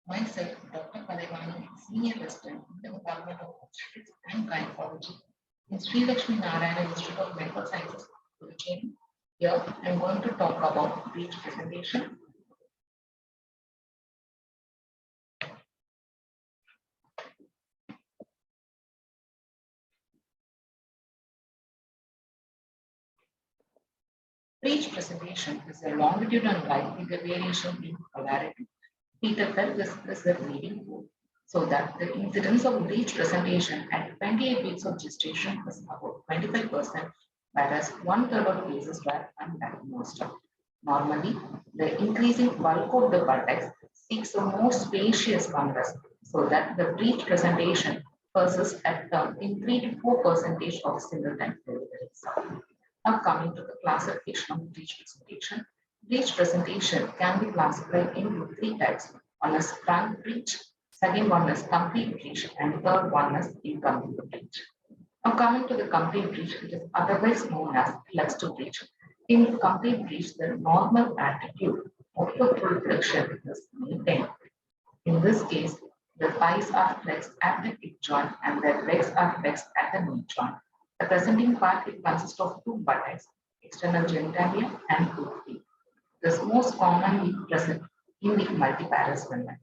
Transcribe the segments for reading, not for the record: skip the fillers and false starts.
Myself, Dr. Kalaivani, Senior Resident in the Department of Obstetrics and Gynecology in Sri Lakshmi Narayana Institute of Medical Sciences, Puducherry. Here, I am going to talk about breech presentation. Breech presentation is a longitudinal line with a variation in polarity. Peter felt this is the leading rule, so that the incidence of breech presentation at 28 weeks of gestation was about 25%, whereas one-third of cases were undiagnosed. Normally, the increasing bulk of the buttocks seeks a more spacious congress, so that the breech presentation persists at term in 3 to 4% of single-time deliveries. Now coming to the classification of breech presentation. Breech presentation can be classified into three types. One is frank breech, second one is complete breech, and third one is incomplete breech. Now coming to the complete breech, it is otherwise known as flexed breech. In complete breech, the normal attitude of the full flexion is maintained. In this case, the thighs are flexed at the hip joint and the legs are flexed at the knee joint. The presenting part it consists of two buttocks, external genitalia, and two feet. This is most commonly present in the multiparous women.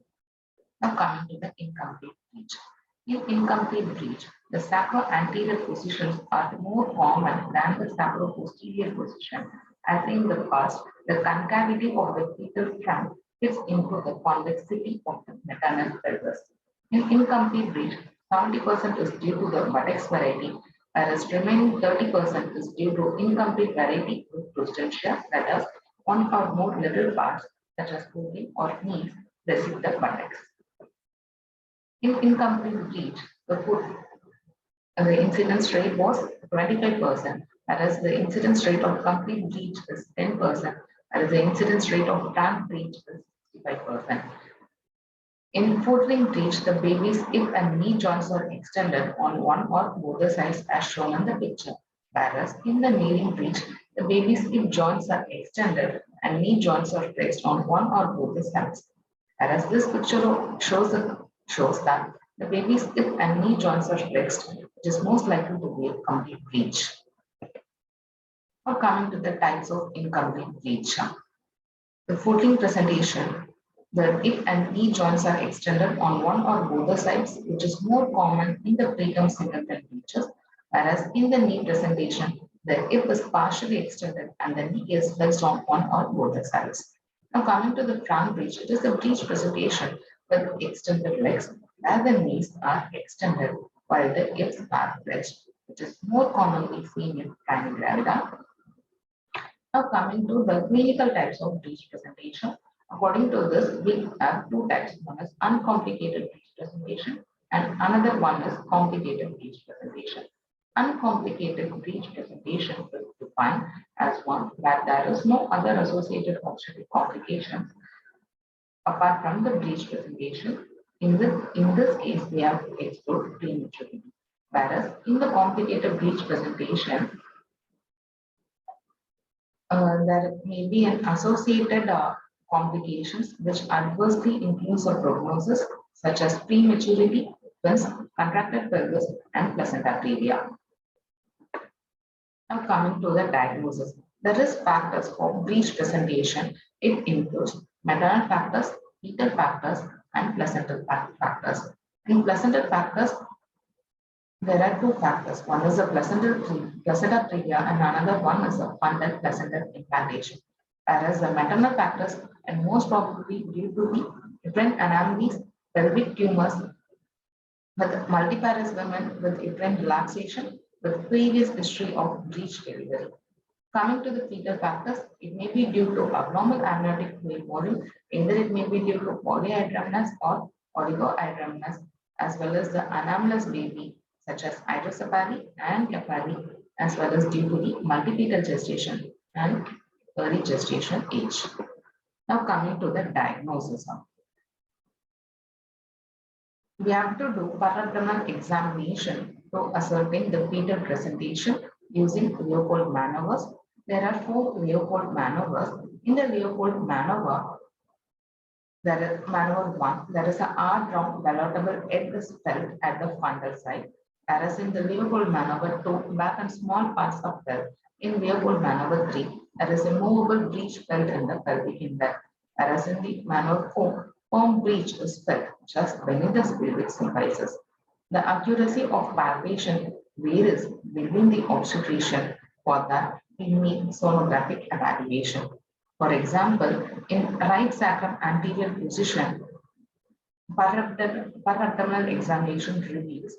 Now coming to the incomplete breech. In incomplete breech, the sacro-anterior positions are more common than the sacro-posterior position, as in the past, the concavity of the fetal trunk fits into the convexity of the maternal pelvis. In incomplete breech, 70% is due to the buttocks variety, whereas remaining 30% is due to incomplete variety with prostentia, that is, one or more little parts, such as clothing or knees, receive the buttocks. In incomplete breech, the incidence rate was 25%, whereas the incidence rate of complete breech is 10%, whereas the incidence rate of frank breech is 65%. In footling breech, the baby's hip and knee joints are extended on one or both the sides as shown in the picture, whereas in the kneeling breech, the baby's hip joints are extended and knee joints are flexed on one or both the sides. Whereas this picture shows that the baby's hip and knee joints are flexed, which is most likely to be a complete breech. Now coming to the types of incomplete breech. The footling presentation, the hip and knee joints are extended on one or both the sides, which is more common in the preterm singleton breeches, whereas in the knee presentation, the hip is partially extended and the knee is flexed on one or both the sides. Now coming to the frank breech, it is a breech presentation with extended legs, where the knees are extended while the hips are flexed, which is more commonly seen in primary gravida. Now coming to the clinical types of breech presentation. According to this, we have two types. One is uncomplicated breech presentation and another one is complicated breech presentation. Uncomplicated breech presentation is defined as one where there is no other associated obstetric complications apart from the breech presentation. In this case, we have explored prematurity. Whereas in the complicated breech presentation, there may be an associated complications which adversely influence the prognosis, such as prematurity, twins, contracted pelvis, and placenta previa. Now coming to the diagnosis, the risk factors for breech presentation, it includes maternal factors, fetal factors, and placental factors. In placental factors, there are two factors. One is the placenta previa and another one is the fundal placental implantation. Whereas the maternal factors and most probably due to the different anomalies, pelvic tumors, with multiparous women with uterine relaxation, with previous history of breech delivery. Coming to the fetal factors, it may be due to abnormal amniotic fluid volume, either it may be due to polyhydramnios or oligohydramnios, as well as the anomalous baby, such as hydrocephaly and capillary, as well as due to the multifetal gestation and early gestation age. Now coming to the diagnosis. We have to do para-abdominal examination to ascertain the fetal presentation using Leopold maneuvers. There are four Leopold maneuvers. In the Leopold maneuver, there is maneuver one, there is a R-round ballotable edge is felt at the fundal side. Whereas in the Leopold maneuver two, back and small parts of felt. In Leopold maneuver three, there is a movable breech felt in the pelvic inlet. Whereas in the maneuver four, firm breech is felt just beneath the pelvic symphysis. The accuracy of palpation varies within the obstetrician. For that, we need sonographic evaluation. For example, in right sacrum anterior position, parabdominal examination reveals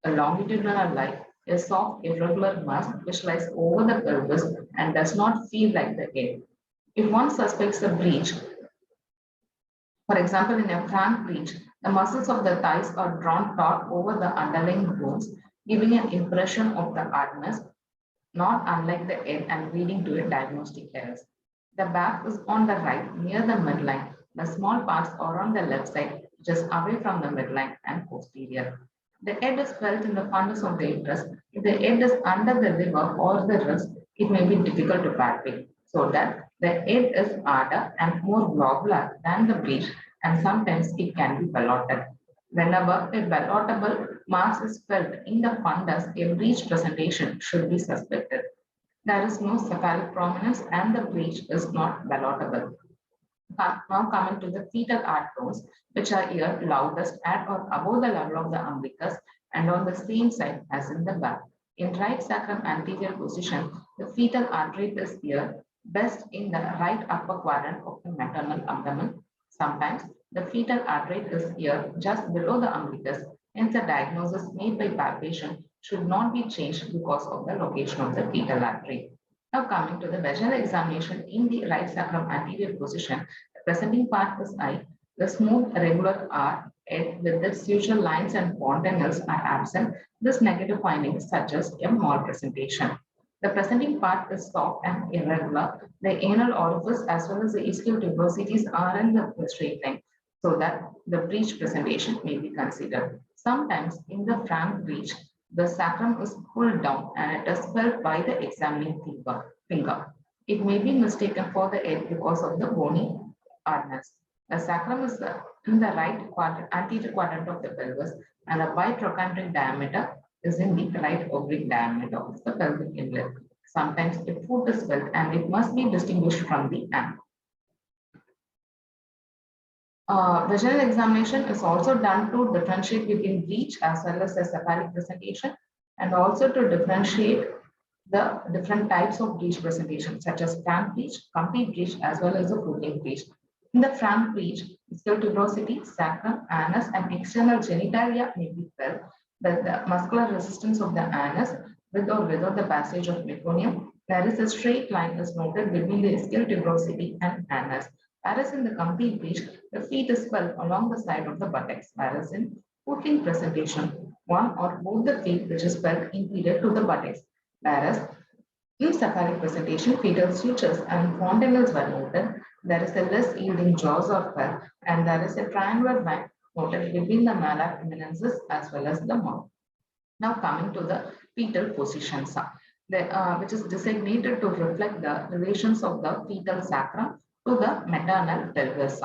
a longitudinal line, a soft irregular mass which lies over the pelvis and does not feel like the head. If one suspects a breech, for example, in a frank breech, the muscles of the thighs are drawn taut over the underlying bones, giving an impression of the hardness, not unlike the head and leading to a diagnostic error. The back is on the right near the midline. The small parts are on the left side, just away from the midline and posterior. The head is felt in the fundus of the uterus. If the head is under the liver or the wrist, it may be difficult to palpate. So that the head is harder and more globular than the breech, and sometimes it can be ballotted. Whenever a ballotable mass is felt in the fundus, a breech presentation should be suspected. There is no cephalic prominence and the breech is not ballotable. Now coming to the fetal heart tones, which are here loudest at or above the level of the umbilicus and on the same side as in the back. In right sacrum anterior position, the fetal heart rate is here best in the right upper quadrant of the maternal abdomen. Sometimes the fetal heart rate is here just below the umbilicus, hence the diagnosis made by palpation should not be changed because of the location of the fetal artery. Now coming to the vaginal examination in the right sacrum anterior position, the presenting part is eye. The smooth regular R head with its usual lines and fontanelles are absent. This negative finding suggests a malpresentation. The presenting part is soft and irregular. The anal orifice as well as the ischial tuberosities are in the straight line, so that the breech presentation may be considered. Sometimes in the frank breech, the sacrum is pulled down and it is felt by the examining finger. It may be mistaken for the head because of the bony hardness. The sacrum is in the right quadrant, anterior quadrant of the pelvis, and the bitrochanteric diameter is in the right oblique diameter of the pelvic inlet. Sometimes the foot is felt and it must be distinguished from the hand. Vaginal examination is also done to differentiate between breech as well as a cephalic presentation, and also to differentiate the different types of breech presentation, such as frank breech, complete breech, as well as the floating breech. In the frank breech, ischial tuberosity, sacrum, anus, and external genitalia may be felt, but the muscular resistance of the anus, with or without the passage of meconium, there is a straight line is noted between the ischial tuberosity and anus. Whereas in the complete breech, the feet is felt along the side of the buttocks, whereas in footling presentation, one or both the feet which is felt inferior to the buttocks, whereas in cephalic presentation, fetal sutures and fontanelles were noted. There is a less yielding jaws are felt, and there is a triangular line noted between the malar eminences as well as the mouth. Now coming to the fetal positions, which is designated to reflect the relations of the fetal sacrum to the maternal pelvis.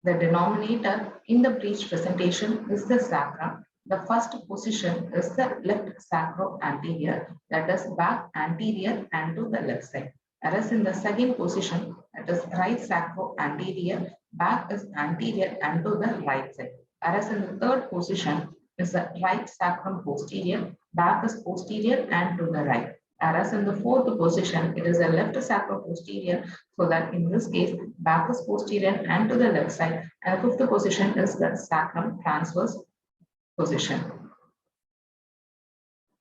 The denominator in the breech presentation is the sacrum. The first position is the left sacro-anterior, that is back anterior and to the left side. Whereas in the second position, that is right sacro-anterior, back is anterior and to the right side. Whereas in the third position is the right sacrum posterior, back is posterior and to the right. Whereas in the fourth position, it is a left sacro-posterior, so that in this case, back is posterior and to the left side. And the fifth position is the sacrum transverse position.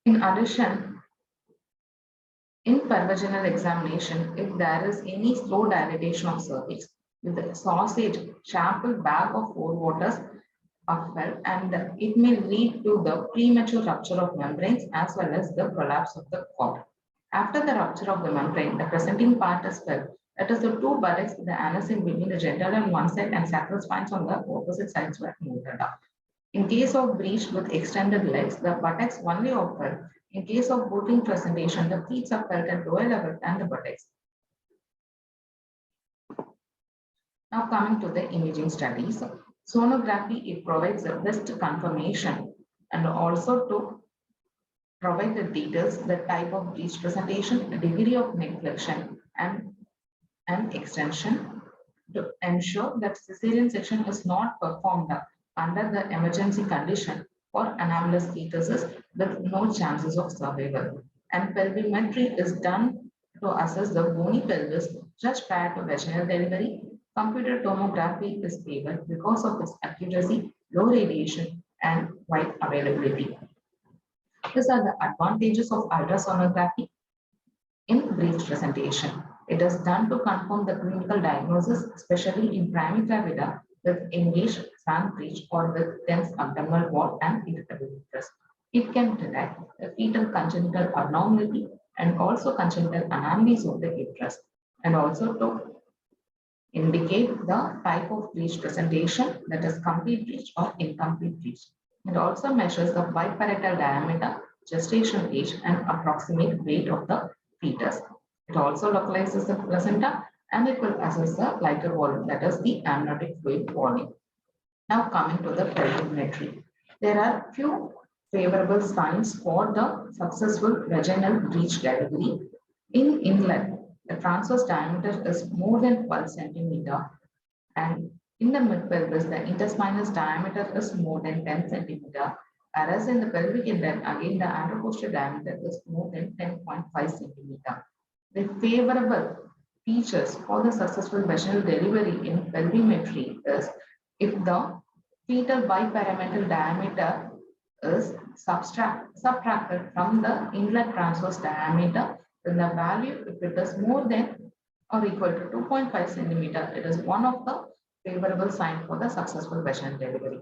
In addition, in pervaginal examination, if there is any slow dilatation of cervix with a sausage shample bag of forewaters are felt, and it may lead to the premature rupture of membranes as well as the prolapse of the cord. After the rupture of the membrane, the presenting part is felt. That is the two buttocks, the anus in between the genital on one side and sacral spines on the opposite sides were noted up. In case of breech with extended legs, the buttocks only are felt In case of booting presentation, the pleats are felt at lower level than the buttocks. Now coming to the imaging studies, sonography, it provides the best confirmation and also to provide the details, the type of breech presentation, the degree of neck flexion and extension to ensure that cesarean section is not performed under the emergency condition for anomalous fetuses with no chances of survival. And pelvimetry is done to assess the bony pelvis just prior to vaginal delivery. Computer tomography is favored because of its accuracy, low radiation, and wide availability. These are the advantages of ultrasonography in breech presentation. It is done to confirm the clinical diagnosis, especially in primary gravida with engaged span breech or with tense abdominal wall and irritable uterus. It can detect a fetal congenital abnormality and also congenital anomalies of the uterus, and also to indicate the type of breech presentation, that is complete breech or incomplete breech. It also measures the biparietal diameter, gestation age, and approximate weight of the fetus. It also localizes the placenta and it will assess the lighter volume, that is the amniotic fluid volume. Now coming to the pelvimetry. There are few favorable signs for the successful vaginal breech delivery. In inlet, the transverse diameter is more than 12 centimeter, and in the mid-pelvis, the interspinous diameter is more than 10 centimeter, whereas in the pelvic inlet, again the anteroposterior diameter is more than 10.5 centimeter. The favorable features for the successful vaginal delivery in pelvimetry is if the fetal bipyramidal diameter is subtracted from the inlet transverse diameter, then the value, if it is more than or equal to 2.5 centimeter, it is one of the favorable sign for the successful vaginal delivery.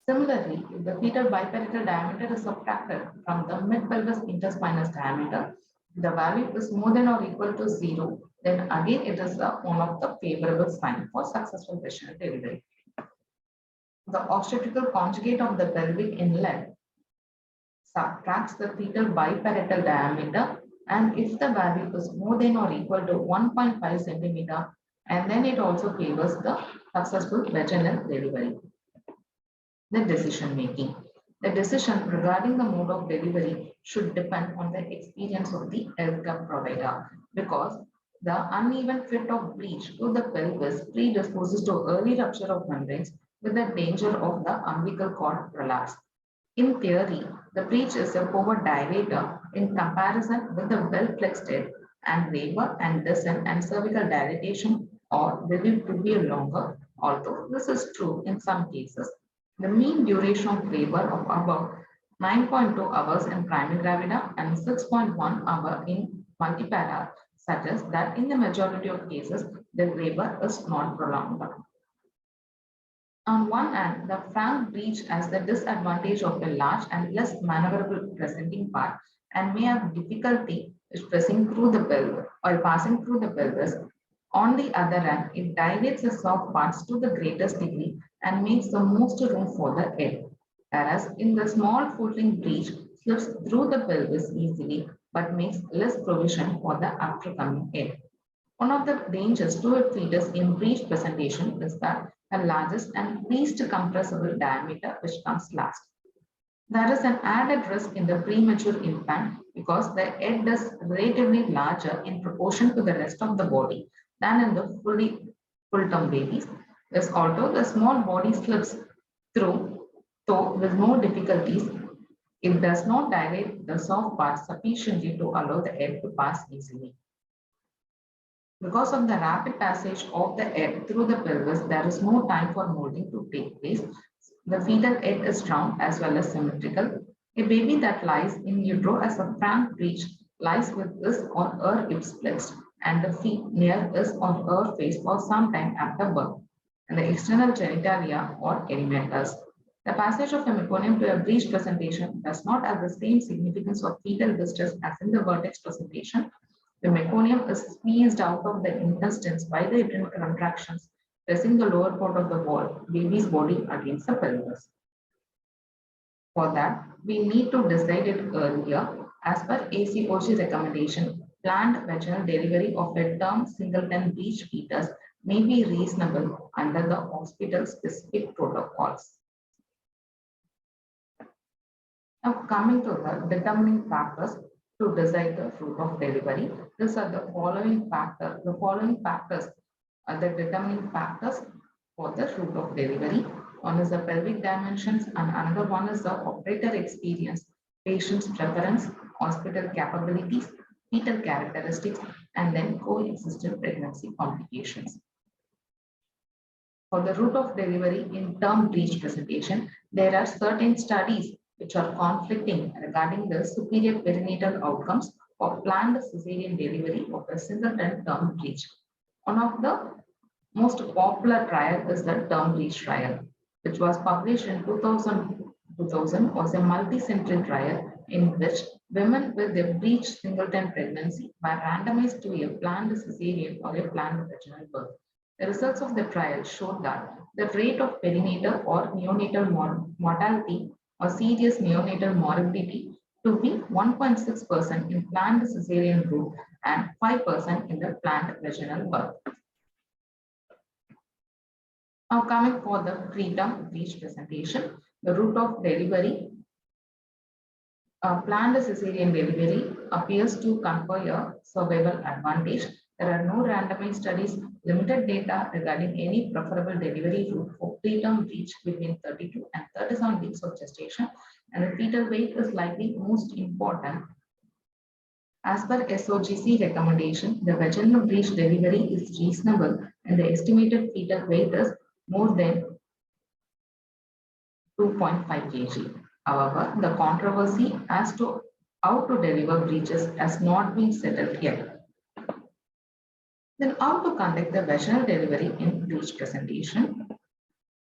Similarly, if the fetal biparietal diameter is subtracted from the mid-pelvis interspinous diameter, the value is more than or equal to 0, then again it is one of the favorable sign for successful vaginal delivery. The obstetrical conjugate of the pelvic inlet subtracts the fetal biparietal diameter, and if the value is more than or equal to 1.5 centimeter, and then it also favors the successful vaginal delivery. The decision making. The decision regarding the mode of delivery should depend on the experience of the healthcare provider, because the uneven fit of breech to the pelvis predisposes to early rupture of membranes with the danger of the umbilical cord prolapse. In theory, the breech is a forward dilator in comparison with the well-flexed head, and labor and descent and cervical dilatation are believed to be longer, although this is true in some cases. The mean duration of labor of about 9.2 hours in primary gravida and 6.1 hour in multipara suggests that in the majority of cases, the labor is not prolonged. On one hand, the frank breech has the disadvantage of a large and less maneuverable presenting part and may have difficulty pressing through the pelvis or passing through the pelvis. On the other hand, it dilates the soft parts to the greatest degree and makes the most room for the head. Whereas in the small footling breech slips through the pelvis easily but makes less provision for the aftercoming head. One of the dangers to a fetus in breech presentation is that the largest and least compressible diameter which comes last. There is an added risk in the premature infant because the head is relatively larger in proportion to the rest of the body than in the full-term babies. Thus, although the small body slips through, though with no difficulties, it does not dilate the soft parts sufficiently to allow the head to pass easily. Because of the rapid passage of the head through the pelvis, there is no time for molding to take place. The fetal head is round as well as symmetrical. A baby that lies in utero as a frank breech lies with his or her hips flexed and the feet near his or her face for some time after birth, and the external genitalia or perimeters. The passage of a meconium to a breech presentation does not have the same significance of fetal distress as in the vertex presentation. The meconium is squeezed out of the intestines by the uterine contractions, pressing the lower part of the baby's body against the pelvis. For that, we need to decide it earlier As per ACOG recommendation, planned vaginal delivery of a term singleton breech fetus may be reasonable under the hospital specific protocols. Now, coming to the determining factors to decide the route of delivery, these are the following factors. The following factors are the determining factors for the route of delivery. One is the pelvic dimensions, and another one is the operator experience, patient's preference, hospital capabilities, fetal characteristics, and then coexistent pregnancy complications. For the route of delivery in term breech presentation, there are certain studies which are conflicting regarding the superior perinatal outcomes for planned cesarean delivery of a singleton term breech. One of the most popular trial is the term breech trial, which was published in 2000 was a multi-center trial in which women with a breech singleton pregnancy were randomized to a planned cesarean or a planned vaginal birth. The results of the trial showed that the rate of perinatal or neonatal mortality or serious neonatal morbidity to be 1.6% in planned cesarean route and 5% in the planned vaginal birth. Now coming for the preterm breech presentation, the route of delivery, planned cesarean delivery appears to confer a survival advantage. There are no randomized studies, limited data regarding any preferable delivery route for preterm breech between 32 and 37 weeks of gestation, and the fetal weight is likely most important. As per SOGC recommendation, the vaginal breech delivery is reasonable and the estimated fetal weight is more than 2.5 kg. However, the controversy as to how to deliver breeches has not been settled yet. Then how to conduct the vaginal delivery in breech presentation?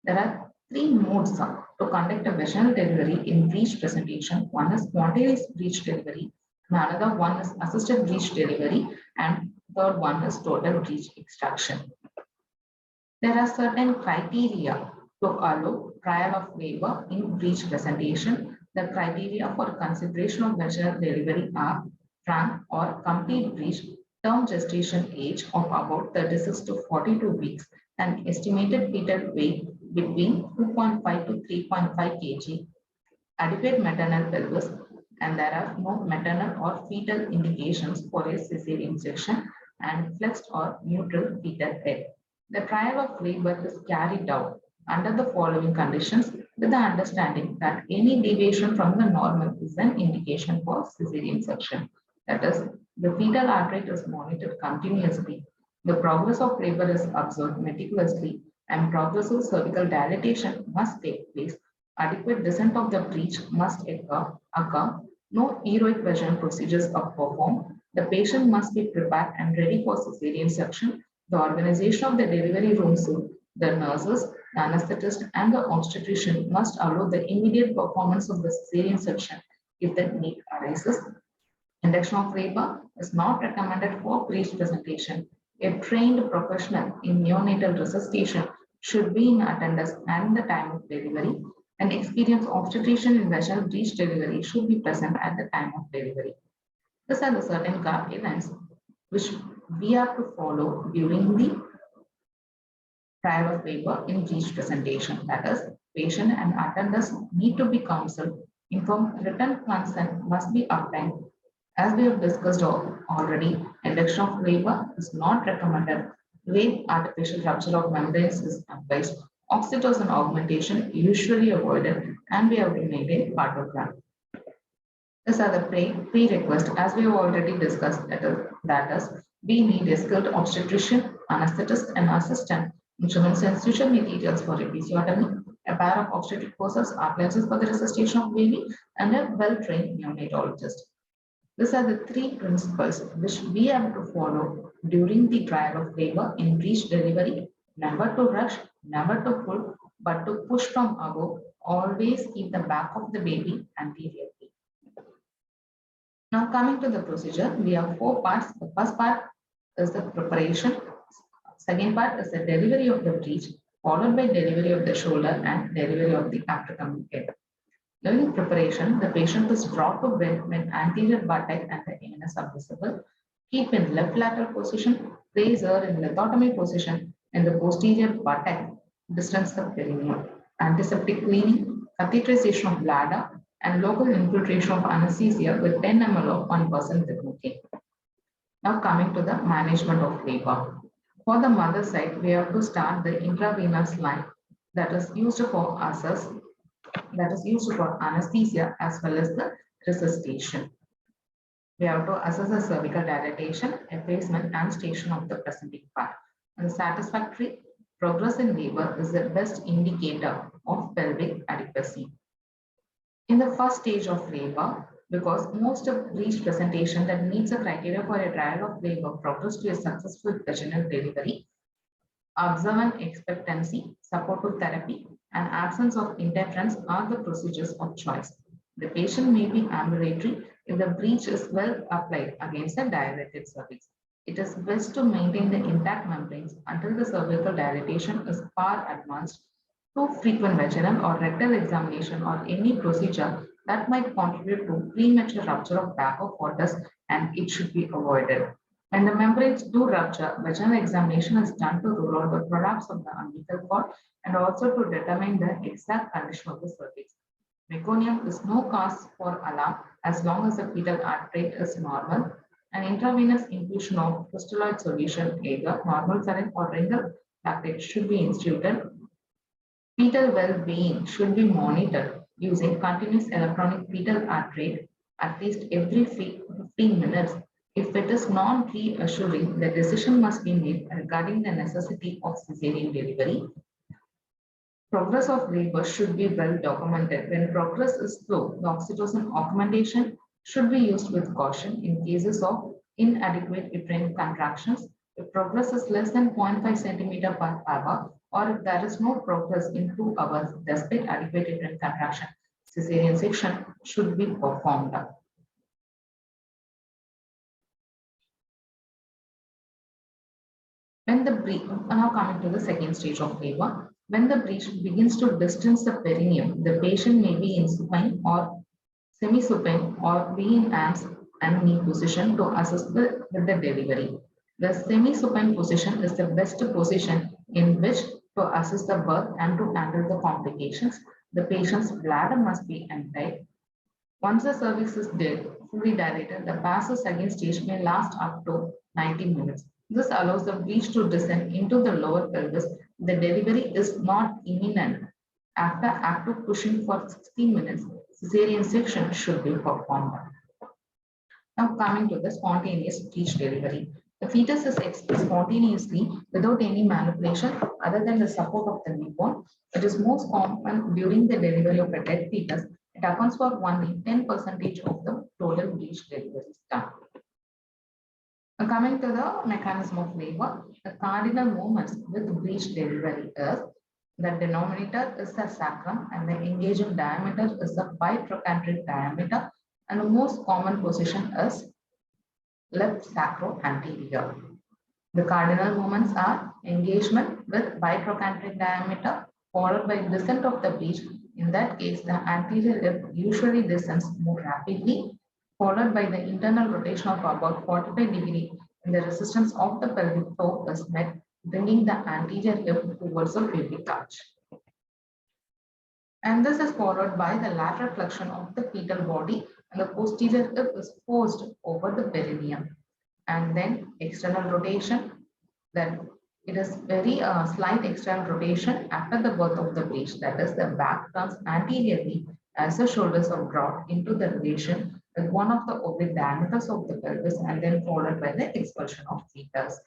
There are three modes to conduct a vaginal delivery in breech presentation. One is spontaneous breech delivery, another one is assisted breech delivery, and third one is total breech extraction. There are certain criteria to allow trial of labor in breech presentation. The criteria for consideration of vaginal delivery are frank or complete breech, term gestation age of about 36 to 42 weeks, and estimated fetal weight between 2.5 to 3.5 kg, adequate maternal pelvis, and there are no maternal or fetal indications for a cesarean section, and flexed or neutral fetal head. The trial of labor is carried out under the following conditions with the understanding that any deviation from the normal is an indication for cesarean section. That is, the fetal heart rate is monitored continuously, the progress of labor is observed meticulously, and progressive cervical dilatation must take place. Adequate descent of the breech must occur. No heroic vaginal procedures are performed. The patient must be prepared and ready for cesarean section. The organization of the delivery room suite, the nurses, the anesthetist, and the obstetrician must allow the immediate performance of the cesarean section if the need arises. Induction of labor is not recommended for breech presentation. A trained professional in neonatal resuscitation should be in attendance at the time of delivery. An experienced obstetrician in vaginal breech delivery should be present at the time of delivery. These are the certain guidelines which we have to follow during the trial of labor in breech presentation. That is, patient and attendants need to be counseled. Informed written consent must be obtained. As we have discussed already, induction of labor is not recommended. Late artificial rupture of membranes is advised. Oxytocin augmentation usually avoided, and we have to maintain cardiogram. These are the prerequisites, as we have already discussed. That is, we need a skilled obstetrician, anesthetist, and assistant, instruments and suture materials for episiotomy, a pair of obstetric hoses, appliances for the resuscitation of baby, and a well-trained neonatologist. These are the three principles which we have to follow during the trial of labor in breech delivery. Never to rush, never to pull, but to push from above. Always keep the back of the baby anteriorly. Now coming to the procedure, we have four parts. The first part is the preparation. Second part is the delivery of the breech, followed by delivery of the shoulder and delivery of the aftercoming head. During preparation, the patient is brought to bed when anterior buttock and the anus are visible. Keep in left lateral position, place her in lithotomy position in the posterior buttock, distance the perineum. Antiseptic cleaning, catheterization of bladder, and local infiltration of anesthesia with 10 ml of 1% lidocaine. Now coming to the management of labor. For the mother side, we have to start the intravenous line that is used for assess, that is used for anesthesia as well as the resuscitation. We have to assess the cervical dilatation, effacement, and station of the presenting part. And the satisfactory progress in labor is the best indicator of pelvic adequacy. In the first stage of labor, because most of breech presentation that meets the criteria for a trial of labor progress to a successful vaginal delivery, observant expectancy, supportive therapy, and absence of interference are the procedures of choice. The patient may be ambulatory if the breech is well applied against the dilated cervix. It is best to maintain the intact membranes until the cervical dilatation is far advanced. Too frequent vaginal or rectal examination or any procedure that might contribute to premature rupture of bag of waters, and it should be avoided. When the membranes do rupture, vaginal examination is done to rule out the prolapse of the umbilical cord and also to determine the exact condition of the cervix. Meconium is no cause for alarm as long as the fetal heart rate is normal. An intravenous infusion of crystalloid solution, either normal saline or renal lactate, should be instituted. Fetal well-being should be monitored using continuous electronic fetal heart rate at least every 15 minutes. If it is non-reassuring, the decision must be made regarding the necessity of cesarean delivery. Progress of labor should be well documented. When progress is slow, the oxytocin augmentation should be used with caution in cases of inadequate uterine contractions. If progress is less than 0.5 centimeter per hour, or if there is no progress in 2 hours despite adequate uterine contraction, cesarean section should be performed. When the breech, now coming to the second stage of labor, when the breech begins to distance the perineum, the patient may be in supine or semi-supine or be in arms and knee position to assist with the delivery. The semi-supine position is the best position in which to assist the birth and to handle the complications. The patient's bladder must be emptied. Once the cervix is fully dilated, the passes against stage may last up to 90 minutes. This allows the breech to descend into the lower pelvis. The delivery is not imminent. After active pushing for 60 minutes, cesarean section should be performed. Now coming to the spontaneous breech delivery. The fetus is expressed spontaneously without any manipulation other than the support of the newborn. It is most common during the delivery of a dead fetus. It accounts for only 10% of the total breech deliveries done. Now coming to the mechanism of labor, the cardinal movements with breech delivery is the denominator is the sacrum and the engaging diameter is the bitrochanteric diameter, and the most common position is left sacro-anterior. The cardinal movements are engagement with bitrochanteric diameter followed by descent of the breech. In that case, the anterior hip usually descends more rapidly, followed by the internal rotation of about 45 degrees when the resistance of the pelvic floor is met, bringing the anterior hip towards the pubic arch. And this is followed by the lateral flexion of the fetal body, and the posterior hip is forced over the perineum. And then external rotation, that it is very slight external rotation after the birth of the breech, that is the back turns anteriorly as the shoulders are brought into the relation with one of the oblique diameters of the pelvis and then followed by the expulsion of fetus.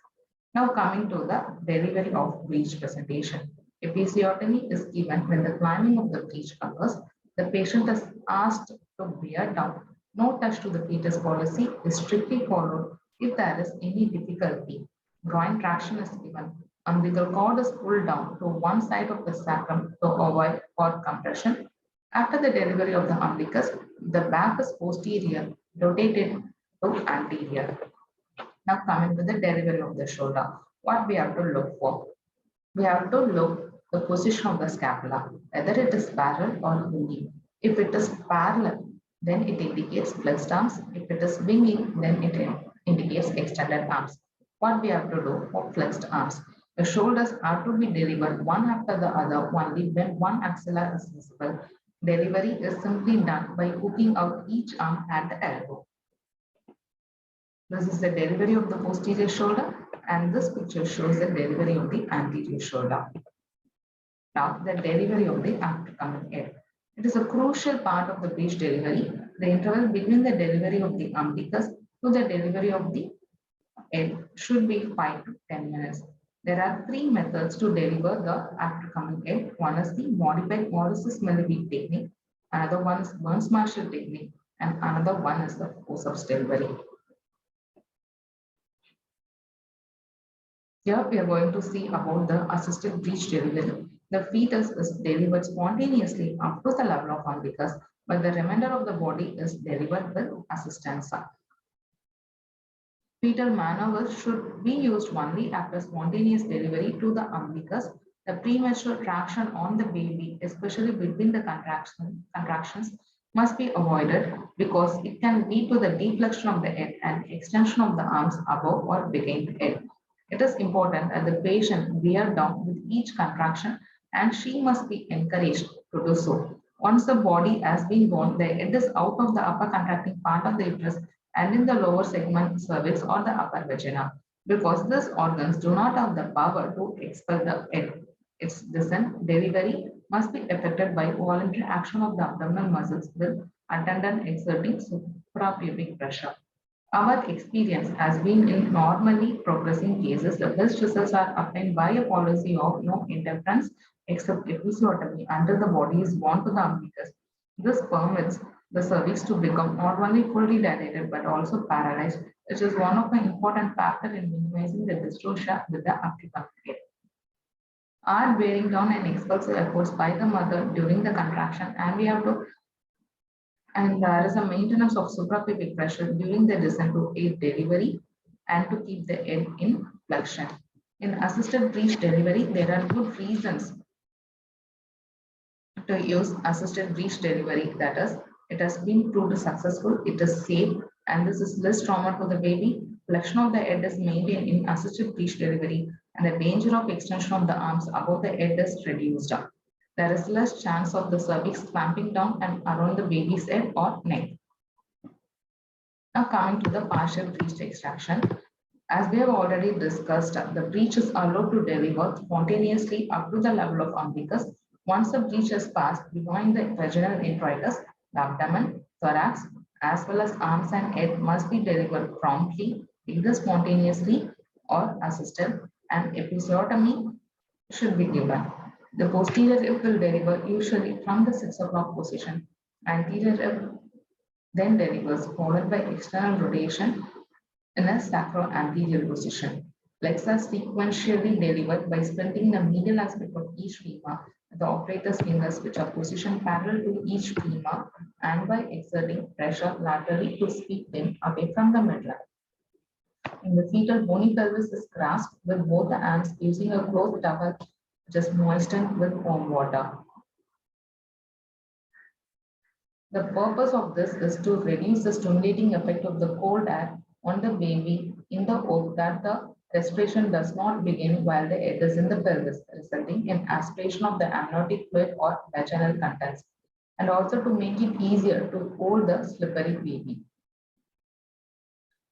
Now coming to the delivery of breech presentation. Episiotomy is given when the climbing of the breech occurs. The patient is asked to bear down. No touch to the fetus policy is strictly followed if there is any difficulty. Groin traction is given. Umbilical cord is pulled down to one side of the sacrum to avoid cord compression. After the delivery of the umbilicus, the back is posterior, rotated to anterior. Now coming to the delivery of the shoulder, what we have to look for? We have to look the position of the scapula, whether it is parallel or unique. If it is parallel, then it indicates flexed arms. If it is wingy, then it indicates extended arms. What we have to do for flexed arms? The shoulders are to be delivered one after the other only when one axilla is visible. Delivery is simply done by hooking out each arm at the elbow. This is the delivery of the posterior shoulder, and this picture shows the delivery of the anterior shoulder. Now, the delivery of the aftercoming head. It is a crucial part of the breech delivery. The interval between the delivery of the umbilicus to the delivery of the head should be 5 to 10 minutes. There are three methods to deliver the aftercoming head. One is the modified Morris's Melville technique, another one is Burns-Marshall technique, and another one is the forceps delivery. Here we are going to see about the assisted breech delivery. The fetus is delivered spontaneously up to the level of umbilicus, but the remainder of the body is delivered with assistance. Fetal maneuvers should be used only after spontaneous delivery to the umbilicus. The premature traction on the baby, especially between the contractions, must be avoided because it can lead to the deflection of the head and extension of the arms above or behind the head. It is important that the patient bear down with each contraction and she must be encouraged to do so. Once the body has been born, the head is out of the upper contracting part of the uterus and in the lower segment cervix or the upper vagina because these organs do not have the power to expel the head. Its descent delivery must be effected by voluntary action of the abdominal muscles with attendant exerting suprapubic pressure. Our experience has been in normally progressing cases, the best results are obtained by a policy of no interference except episiotomy until the body is born to the umbilicus. This permits the cervix to become not only fully dilated but also paralyzed, which is one of the important factors in minimizing the dystocia with the African period. Are bearing down and expulsive efforts by the mother during the contraction, and we have to and there is a maintenance of suprapubic pressure during the descent to aid delivery and to keep the head in flexion. In assisted breech delivery, there are good reasons to use assisted breech delivery. That is, it has been proved successful, it is safe, and this is less trauma to the baby. Flexion of the head is maintained in assisted breech delivery, and the danger of extension of the arms above the head is reduced. There is less chance of the cervix clamping down and around the baby's head or neck. Now coming to the partial breech extraction. As we have already discussed, the breech is allowed to deliver spontaneously up to the level of umbilicus. Once the breech is passed behind the vaginal introitus, the abdomen, thorax, as well as arms and head must be delivered promptly, either spontaneously or assisted, and episiotomy should be given. The posterior rib will deliver usually from the 6 o'clock position. Anterior rib then delivers, followed by external rotation in a sacro-anterior position. Legs are sequentially delivered by splitting the medial aspect of each femur, the operator's fingers which are positioned parallel to each femur, and by exerting pressure laterally to sweep them away from the midline. In the fetal, bony pelvis is grasped with both the hands using a cloth towel just moistened with warm water. The purpose of this is to reduce the stimulating effect of the cold air on the baby in the hope that the respiration does not begin while the head is in the pelvis, resulting in aspiration of the amniotic fluid or vaginal contents, and also to make it easier to hold the slippery baby.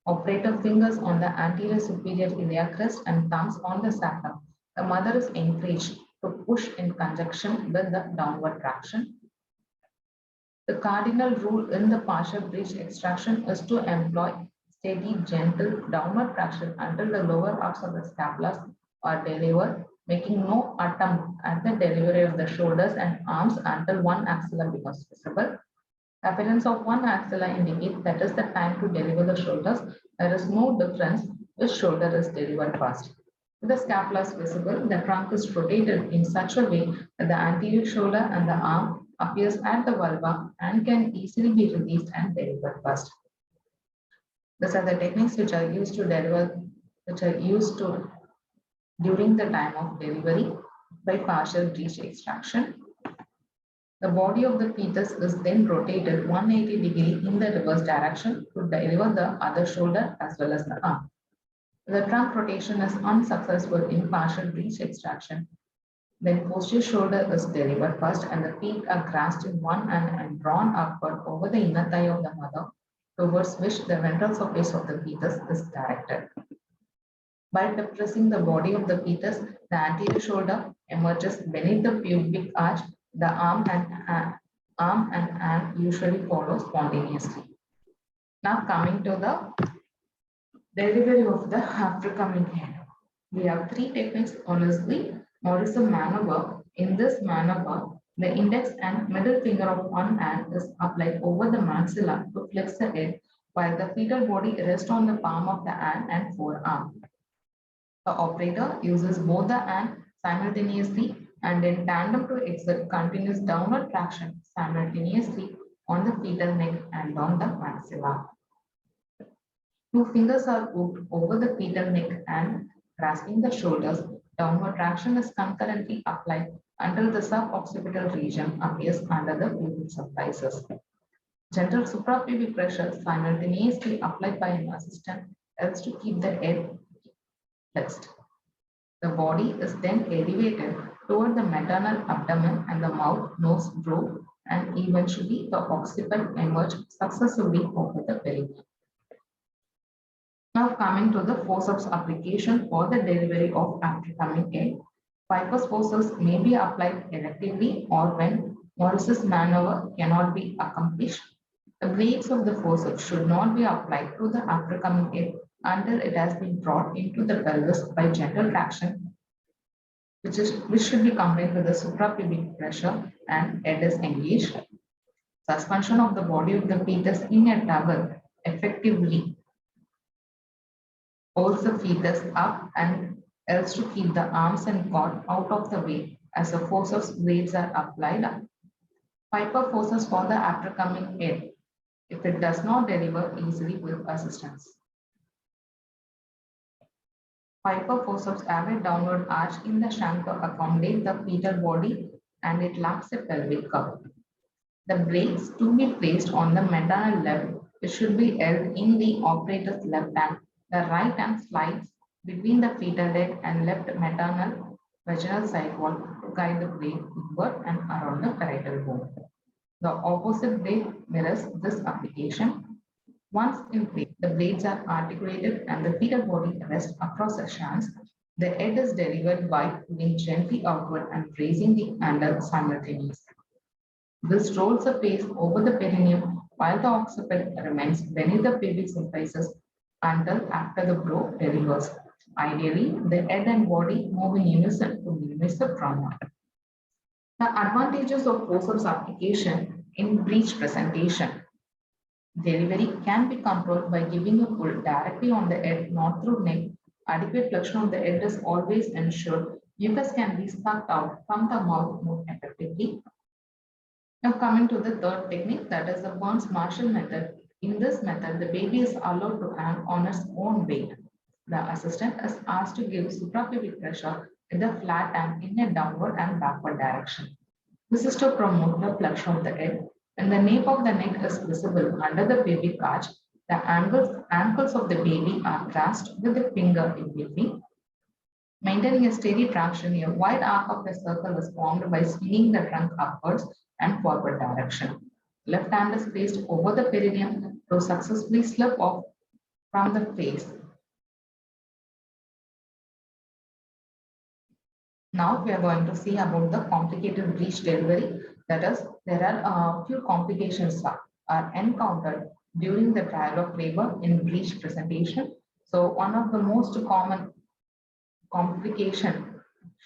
Operator fingers on the anterior superior ilia crest and thumbs on the sacrum. The mother is encouraged to push in conjunction with the downward traction. The cardinal rule in the partial breech extraction is to employ steady, gentle downward traction until the lower arms of the scapulas are delivered, making no attempt at the delivery of the shoulders and arms until one axilla becomes visible. The appearance of one axilla indicates that is the time to deliver the shoulders. There is no difference which shoulder is delivered first. With the scapula is visible, the trunk is rotated in such a way that the anterior shoulder and the arm appears at the vulva and can easily be released and delivered first. These are the techniques which are used to deliver, during the time of delivery by partial breech extraction. The body of the fetus is then rotated 180 degrees in the reverse direction to deliver the other shoulder as well as the arm. The trunk rotation is unsuccessful in partial breech extraction. Then posterior shoulder is delivered first and the feet are grasped in one and drawn upward over the inner thigh of the mother, towards which the ventral surface of the fetus is directed. By depressing the body of the fetus, the anterior shoulder emerges beneath the pubic arch. The arm and hand usually follow spontaneously. Now coming to the delivery of the after-coming head. We have three techniques. One is the Morrison maneuver. In this maneuver, the index and middle finger of one hand is applied over the maxilla to flex the head, while the fetal body rests on the palm of the hand and forearm. The operator uses both the hand simultaneously and in tandem to exert continuous downward traction simultaneously on the fetal neck and on the maxilla. Two fingers are put over the fetal neck and grasping the shoulders. Downward traction is concurrently applied until the suboccipital region appears under the pubic surfaces. Gentle suprapubic pressure simultaneously applied by an assistant helps to keep the head flexed. The body is then elevated toward the maternal abdomen and the mouth, nose, brow, and eventually the occiput emerge successively over the perineum. Now coming to the forceps application for the delivery of after-coming egg. Piper's forceps may be applied electively or when Morris's maneuver cannot be accomplished. The blades of the forceps should not be applied to the after-coming egg until it has been brought into the pelvis by gentle traction, which should be combined with the suprapubic pressure and head is engaged. Suspension of the body of the fetus in a towel effectively holds the fetus up and helps to keep the arms and cord out of the way as the forceps blades are applied. Piper forces for the after-coming head if it does not deliver easily with assistance. Piper forceps have a downward arch in the shank to accommodate the fetal body and it lacks a pelvic curve. The blades to be placed on the maternal level, it should be held in the operator's left hand. The right hand slides between the fetal head and left maternal vaginal side wall to guide the blade inward and around the parietal bone. The opposite blade mirrors this application. Once in place, the blades are articulated and the fetal body rests across the shanks. The head is delivered by pulling gently outward and raising the handle simultaneously. This rolls the face over the perineum while the occiput remains beneath the pubic symphysis until after the brow delivers. Ideally, the head and body move in unison to minimize the trauma. The advantages of forceps application in breech presentation. Delivery can be controlled by giving a pull directly on the head, not through neck. Adequate flexion of the head is always ensured. Mucus can be sucked out from the mouth more effectively. Now coming to the third technique, that is the Burns-Marshall method. In this method, the baby is allowed to hang on its own weight. The assistant is asked to give suprapubic pressure with the flat hand in a downward and backward direction. This is to promote the flexion of the head. When the nape of the neck is visible under the pubic arch, the ankles of the baby are grasped with the finger in between. Maintaining a steady traction, a wide arc of the circle is formed by swinging the trunk upwards and forward direction. Left hand is placed over the perineum to successfully slip off from the face. Now we are going to see about the complicated breech delivery. That is, there are a few complications are encountered during the trial of labor in breech presentation. So one of the most common complications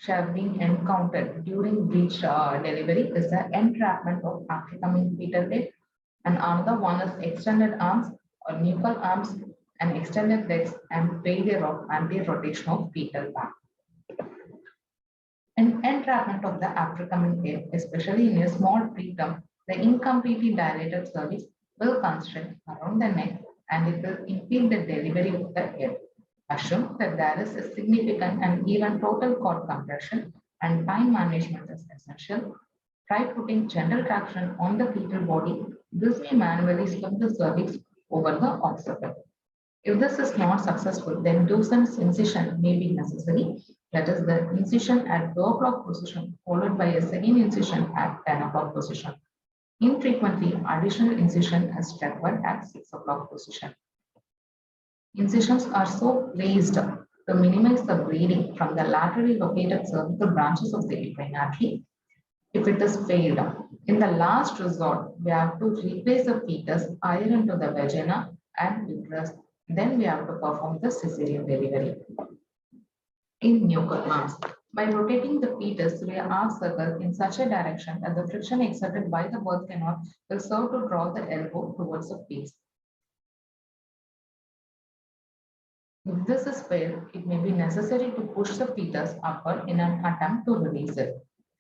have been encountered during breech delivery is the entrapment of after-coming fetal head, and another one is extended arms or nuchal arms and extended legs and failure of anti-rotation of fetal back. An entrapment of the after-coming head, especially in a small preterm, the incompletely dilated cervix will constrict around the neck and it will impede the delivery of the head. Assume that there is a significant and even total cord compression and time management is essential. Try putting gentle traction on the fetal body. This may manually slip the cervix over the occiput. If this is not successful, then do some incision may be necessary. That is the incision at 2 o'clock position followed by a second incision at 10 o'clock position. Infrequently, additional incision is required at 6 o'clock position. Incisions are so placed to minimize the bleeding from the laterally located cervical branches of the uterine artery. If it is failed, in the last resort, we have to replace the fetus either into the vagina and uterus. Then we have to perform the cesarean delivery. In newborns, by rotating the fetus through a half circle in such a direction that the friction exerted by the birth canal will serve to draw the elbow towards the face. If this is failed, it may be necessary to push the fetus upward in an attempt to release it.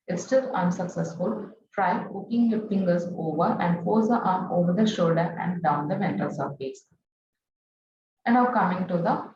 If still unsuccessful, try hooking your fingers over and force the arm over the shoulder and down the ventral surface. And now coming to the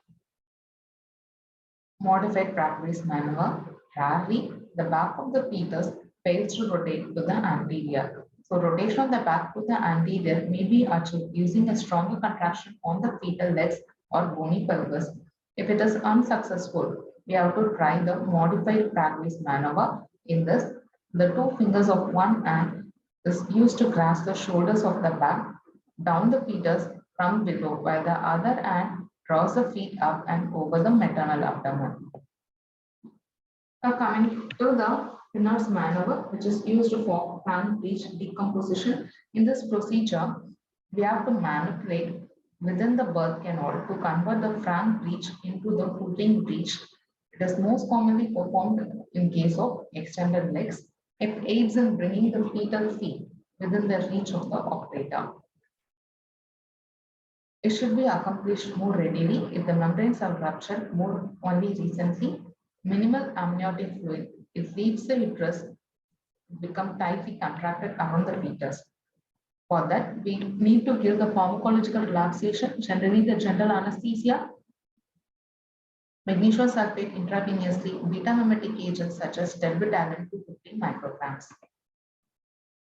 modified practice maneuver. Rarely, the back of the fetus fails to rotate to the anterior. So rotation of the back to the anterior may be achieved using a stronger contraction on the fetal legs or bony pelvis. If it is unsuccessful, we have to try the modified practice maneuver. In this, the two fingers of one hand is used to grasp the shoulders of the back, down the fetus from below, while the other hand draws the feet up and over the maternal abdomen. Now coming to the Pinard's maneuver, which is used for frank breech decomposition. In this procedure, we have to manipulate within the birth canal to convert the frank breech into the footing breech. It is most commonly performed in case of extended legs. It aids in bringing the fetal feet within the reach of the operator. It should be accomplished more readily if the membranes have ruptured more only recently. Minimal amniotic fluid, it leaves the uterus become tightly contracted around the fetus. For that, we need to give the pharmacological relaxation, generally the general anesthesia, magnesium sulfate intravenously, beta-mimetic agents such as telbutalin 250 micrograms.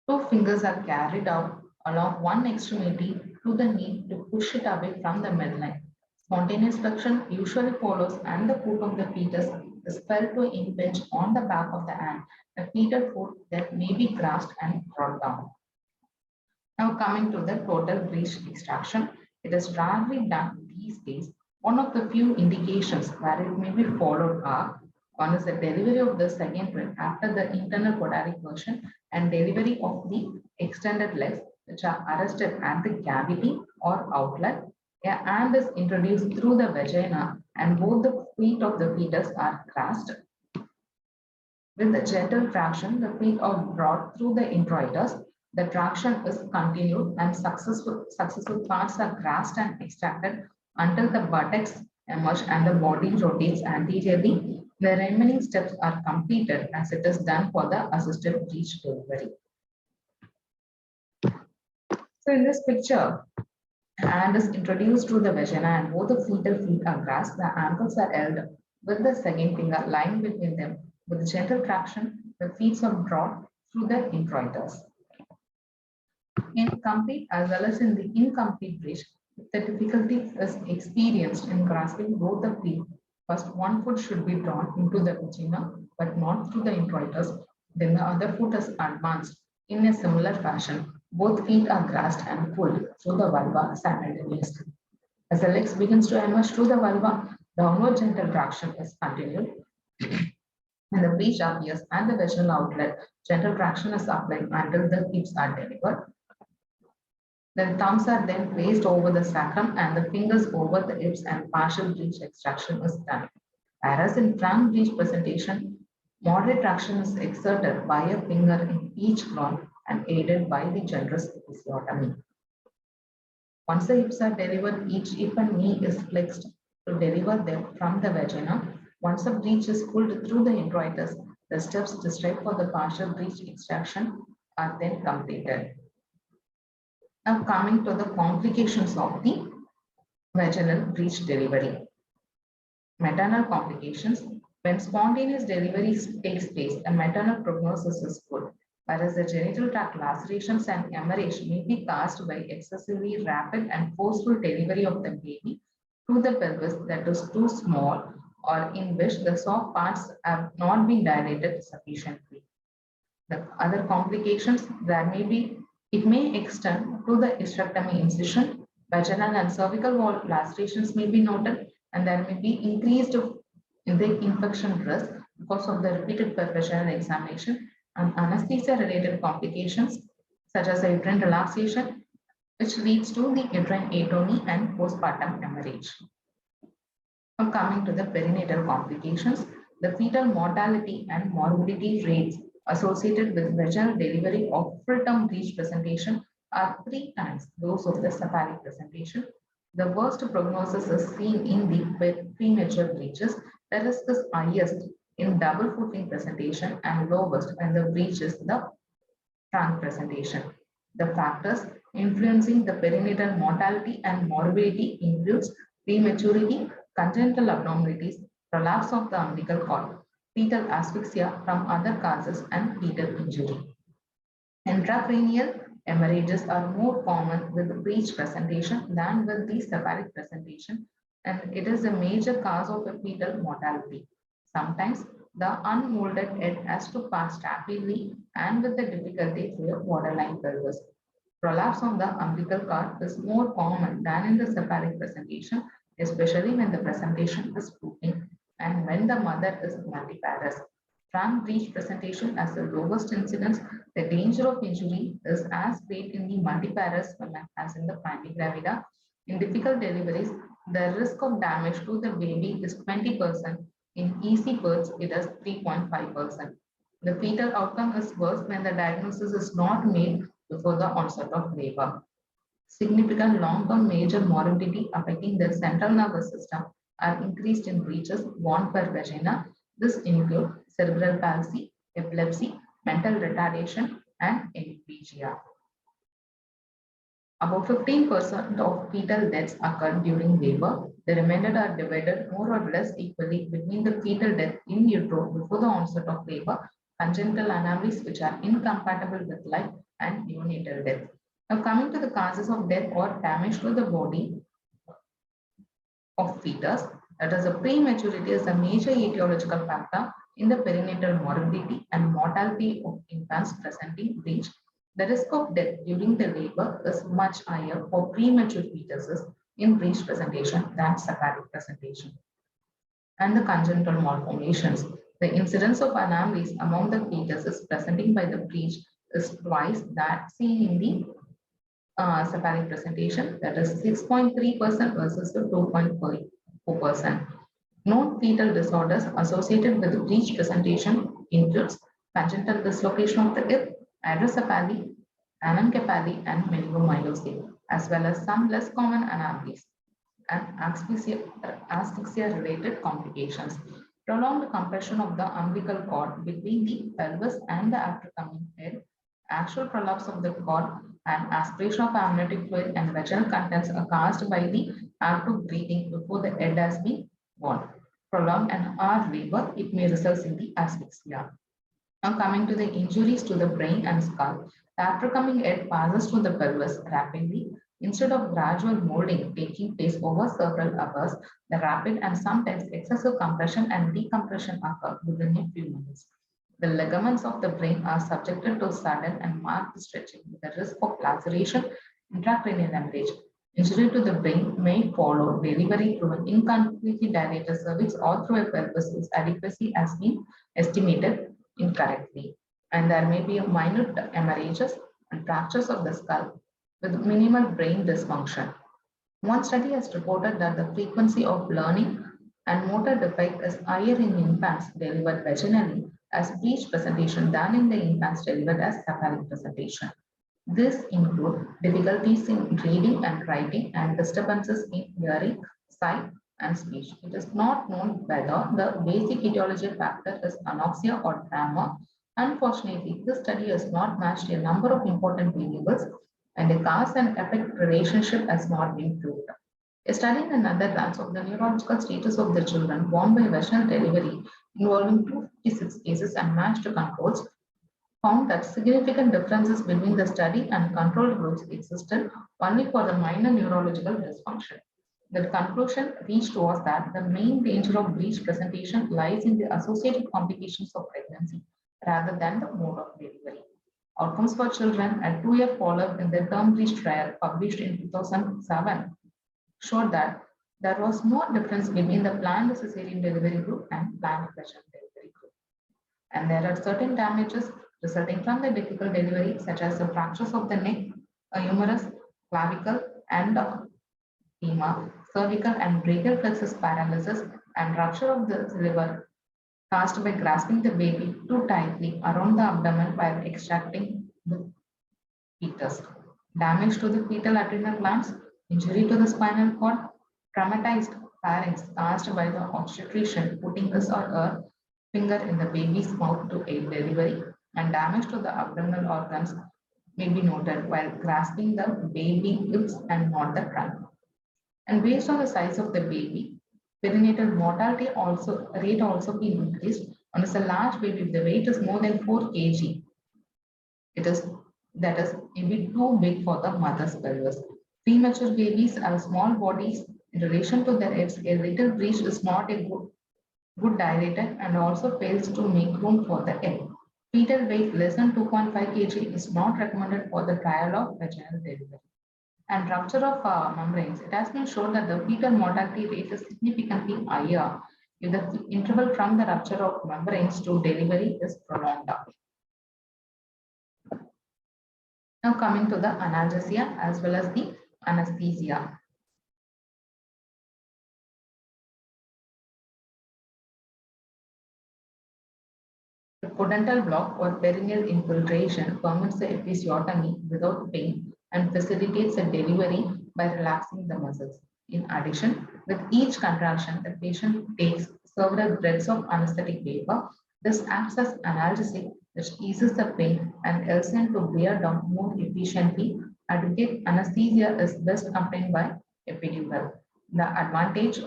Two fingers are carried out along one extremity to the knee to push it away from the midline. Spontaneous flexion usually follows and the foot of the fetus is felt to impinge on the back of the hand. The fetal foot then may be grasped and brought down. Now coming to the total breech extraction, it is rarely done these days. One of the few indications where it may be followed are: one is the delivery of the second rib after the internal podaric version and delivery of the extended legs which are arrested at the cavity or outlet. A hand is introduced through the vagina and both the feet of the fetus are grasped. With the gentle traction, the feet are brought through the introitus. The traction is continued and successful parts are grasped and extracted until the buttocks emerge and the body rotates anteriorly. The remaining steps are completed as it is done for the assisted breech delivery. So in this picture, hand is introduced through the vagina and both the fetal feet are grasped. The ankles are held with the second finger lying between them. With gentle traction, the feet are brought through the introitus. In complete as well as in the incomplete breech, if the difficulty is experienced in grasping both the feet, first one foot should be drawn into the vagina but not through the introitus. Then the other foot is advanced in a similar fashion. Both feet are grasped and pulled through the vulva simultaneously. As the legs begins to emerge through the vulva, downward gentle traction is continued. And the breech appears and the vaginal outlet, gentle traction is applied until the hips are delivered. The thumbs are then placed over the sacrum and the fingers over the hips and partial breech extraction is done. Whereas in frank breech presentation, moderate traction is exerted by a finger in each groin and aided by the generous episiotomy. Once the hips are delivered, each hip and knee is flexed to deliver them from the vagina. Once the breech is pulled through the introitus, the steps described for the partial breech extraction are then completed. Now coming to the complications of the vaginal breech delivery. Maternal complications. When spontaneous delivery takes place, a maternal prognosis is good. whereas the genital tract lacerations and hemorrhage may be caused by excessively rapid and forceful delivery of the baby to the pelvis that is too small or in which the soft parts have not been dilated sufficiently. The other complications there may be, it may extend to the hysterectomy incision, vaginal and cervical wall lacerations may be noted, and there may be increased in the infection risk because of the repeated vaginal examination and anesthesia related complications such as uterine relaxation, which leads to the uterine atony and postpartum hemorrhage. Now coming to the perinatal complications, the fetal mortality and morbidity rates associated with vaginal delivery of full-term breech presentation are 3 times those of the cephalic presentation. The worst prognosis is seen in the premature breeches. The risk is highest in double footing presentation and lowest when the breech is the trunk presentation. The factors influencing the perinatal mortality and morbidity includes prematurity, congenital abnormalities, prolapse of the umbilical cord, fetal asphyxia from other causes, and fetal injury. Intracranial hemorrhages are more common with breech presentation than with the cephalic presentation, and it is a major cause of a fetal mortality. Sometimes the unmolded head has to pass rapidly and with the difficulty through a borderline pelvis. Prolapse of the umbilical cord is more common than in the cephalic presentation, especially when the presentation is floating and when the mother is multiparous. Trunk breech presentation has the lowest incidence. The danger of injury is as great in the multiparous women as in the primigravida. In difficult deliveries, the risk of damage to the baby is 20%. In easy births, it is 3.5%. The fetal outcome is worse when the diagnosis is not made before the onset of labor. Significant long-term major morbidity affecting the central nervous system are increased in breaches born per vagina. This include cerebral palsy, epilepsy, mental retardation, and hemiplegia. About 15% of fetal deaths occur during labor. The remainder are divided more or less equally between the fetal death in utero before the onset of labor, congenital anomalies which are incompatible with life, and neonatal death. Now, coming to the causes of death or damage to the body of fetus, that is, a prematurity is a major etiological factor in the perinatal morbidity and mortality of infants presenting breech. The risk of death during the labor is much higher for premature fetuses in breech presentation than cephalic presentation. And the congenital malformations. The incidence of anomalies among the fetuses presenting by the breech is twice that seen in the cephalic presentation, that is 6.3% versus the 2.4%. Known fetal disorders associated with breech presentation includes congenital dislocation of the hip, hydrocephaly, anencephaly, and meningomyelocele, as well as some less common anomalies and asphyxia-related complications. Prolonged compression of the umbilical cord between the pelvis and the aftercoming head, actual prolapse of the cord, and aspiration of amniotic fluid and vaginal contents are caused by the active breathing before the head has been born. Prolonged and hard labor, it may result in the asphyxia. Now coming to the injuries to the brain and skull, the aftercoming head passes to the pelvis rapidly. Instead of gradual molding taking place over several hours, the rapid and sometimes excessive compression and decompression occur within a few minutes. The ligaments of the brain are subjected to sudden and marked stretching with the risk of laceration, intracranial hemorrhage. Injury to the brain may follow delivery through an incompletely dilated cervix or through a pelvis whose adequacy has been estimated incorrectly. And there may be minute hemorrhages and fractures of the skull with minimal brain dysfunction. One study has reported that the frequency of learning and motor defect is higher in infants delivered vaginally as breech presentation than in the infants delivered as cephalic presentation. This include difficulties in reading and writing and disturbances in hearing, sight, and speech. It is not known whether the basic etiology factor is anoxia or trauma. Unfortunately, this study has not matched a number of important variables and a cause and effect relationship has not been proved. A study in the Netherlands of the neurological status of the children born by vaginal delivery involving 256 cases and matched controls found that significant differences between the study and control groups existed only for the minor neurological dysfunction. The conclusion reached was that the main danger of breech presentation lies in the associated complications of pregnancy rather than the mode of delivery. Outcomes for children at 2-year follow-up in the term breech trial published in 2007 showed that there was no difference between the planned cesarean delivery group and planned vaginal delivery group. And there are certain damages resulting from the difficult delivery, such as the fractures of the neck, a humerus, clavicle, and femur, cervical and brachial plexus paralysis, and rupture of the liver caused by grasping the baby too tightly around the abdomen while extracting the fetus, damage to the fetal adrenal glands, injury to the spinal cord, traumatized pharynx caused by the obstetrician putting his or her finger in the baby's mouth to aid delivery, and damage to the abdominal organs may be noted while grasping the baby lips and not the trunk. And based on the size of the baby, perinatal mortality rate also be increased. And as a large baby, if the weight is more than 4 kg, it is that is maybe too big for the mother's pelvis. Premature babies have small bodies in relation to their hips. A little breech is not a good dilator and also fails to make room for the egg. Fetal weight less than 2.5 kg is not recommended for the trial of vaginal delivery. And rupture of membranes. It has been shown that the fetal mortality rate is significantly higher if the interval from the rupture of membranes to delivery is prolonged. Now coming to the analgesia as well as the anesthesia. Podental block or perineal infiltration permits the episiotomy without pain and facilitates the delivery by relaxing the muscles. In addition, with each contraction, the patient takes several breaths of anesthetic vapor. This acts as analgesic, which eases the pain and helps them to bear down more efficiently. Adequate anesthesia is best accompanied by epidural. The advantage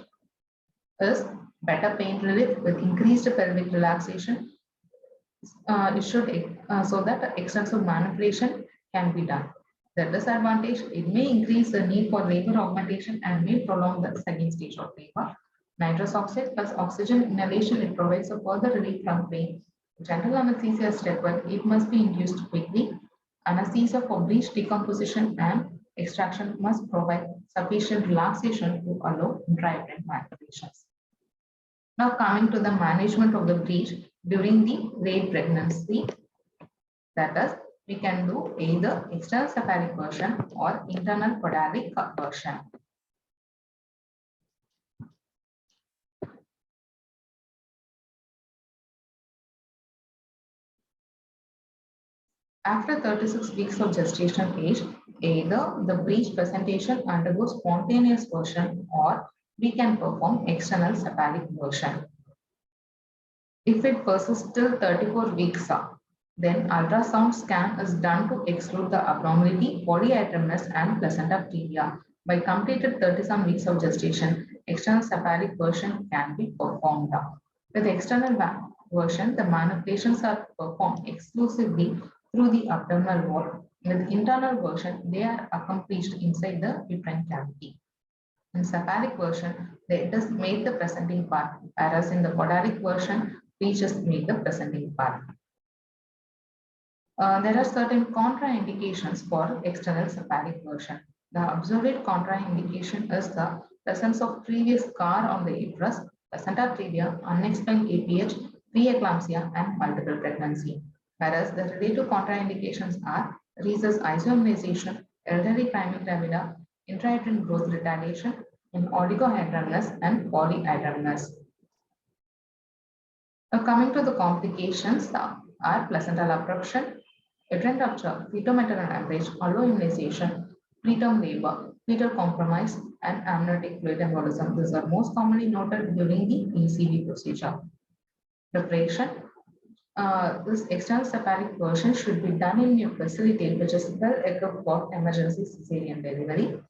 is better pain relief with increased pelvic relaxation. It should so that extensive manipulation can be done. The disadvantage, it may increase the need for labor augmentation and may prolong the second stage of labor. Nitrous oxide plus oxygen inhalation, it provides a further relief from pain. General anesthesia is required, it must be induced quickly. Anesthesia for breech decomposition and extraction must provide sufficient relaxation to allow intrauterine manipulations. Now coming to the management of the breech during the late pregnancy, that is, we can do either external cephalic version or internal podalic version. After 36 weeks of gestation age, either the breech presentation undergoes spontaneous version or we can perform external cephalic version. If it persists till 34 weeks, then ultrasound scan is done to exclude the abnormality, polyhydramnios, and placenta previa. By completed 37 weeks of gestation, external cephalic version can be performed. With external version, the manipulations are performed exclusively through the abdominal wall. With internal version, they are accomplished inside the uterine cavity. In cephalic version, it is made the presenting part, whereas in the podalic version, we just make the presenting part. There are certain contraindications for external cephalic version. The observed contraindication is the presence of previous scar on the uterus, placenta previa, unexplained APH, preeclampsia, and multiple pregnancy. Whereas the related contraindications are rhesus isoimmunization, elderly primary gravida, intrauterine growth retardation, and oligohydramnios and polyhydramnios. Now coming to the complications are placental abruption, uterine rupture, fetal-maternal hemorrhage, alloimmunization, preterm labor, fetal compromise, and amniotic fluid embolism. These are most commonly noted during the ECV procedure. Preparation. This external cephalic version should be done in a facility which is well equipped for emergency cesarean delivery.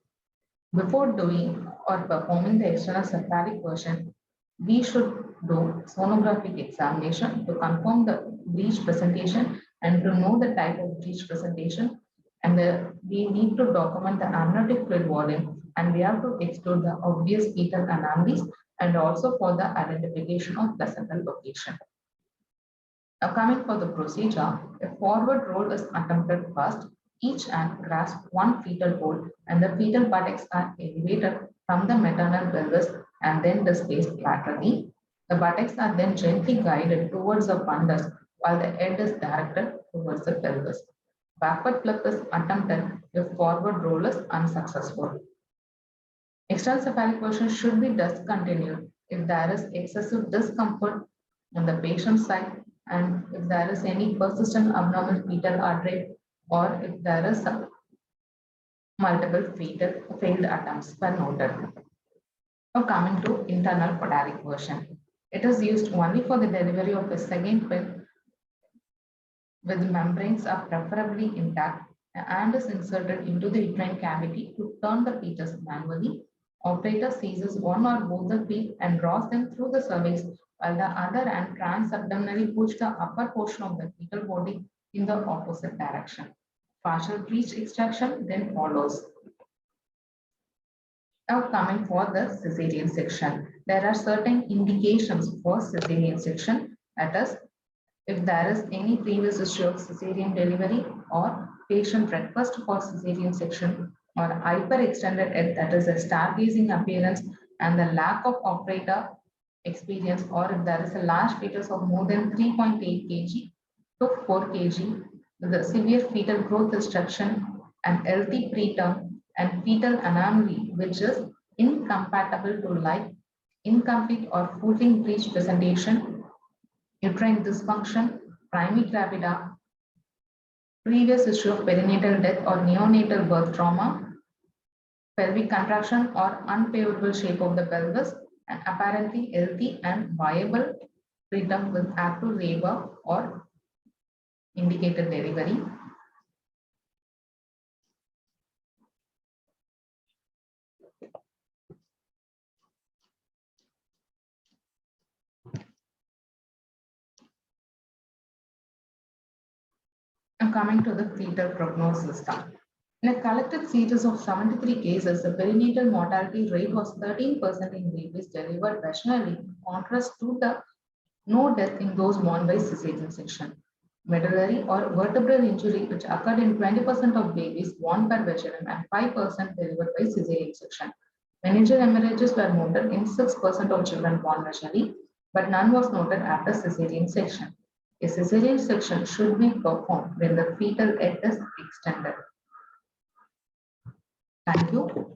Before doing or performing the external cephalic version, we should do sonographic examination to confirm the breech presentation And to know the type of breech presentation, and we need to document the amniotic fluid volume, and we have to exclude the obvious fetal anomalies and also for the identification of placental location. Now coming for the procedure, a forward roll is attempted first. Each hand grasps one fetal hold and the fetal buttocks are elevated from the maternal pelvis and then displaced laterally. The buttocks are then gently guided towards the fundus while the head is directed towards the pelvis. Backward flip is attempted if forward roll is unsuccessful. External cephalic version should be discontinued if there is excessive discomfort on the patient side and if there is any persistent abnormal fetal heart rate or if there is multiple failed attempts were noted. Now coming to internal podalic version. It is used only for the delivery of a second pill with membranes are preferably intact and is inserted into the uterine cavity to turn the fetus manually. Operator seizes one or both the feet and draws them through the cervix while the other hand transabdominally pushes the upper portion of the fetal body in the opposite direction. Partial breech extraction then follows. Now coming for the cesarean section. There are certain indications for cesarean section, that is, if there is any previous issue of cesarean delivery or patient request for cesarean section or hyperextended head, that is a stargazing appearance and the lack of operator experience, or if there is a large fetus of more than 3.8 kg to 4 kg with a severe fetal growth restriction and healthy preterm and fetal anomaly which is incompatible to life, incomplete or footing breech presentation, uterine dysfunction, primigravida, previous issue of perinatal death or neonatal birth trauma, pelvic contraction or unfavorable shape of the pelvis, and apparently healthy and viable preterm with active labor or indicated delivery. Now coming to the fetal prognosis system. In a collected series of 73 cases, the perinatal mortality rate was 13% in babies delivered vaginally, in contrast to the no death in those born by cesarean section. Medullary or vertebral injury, which occurred in 20% of babies born per vaginum and 5% delivered by cesarean section. Meningeal hemorrhages were noted in 6% of children born vaginally, but none was noted after cesarean section. A cesarean section should be performed when the fetal head is extended. Thank you.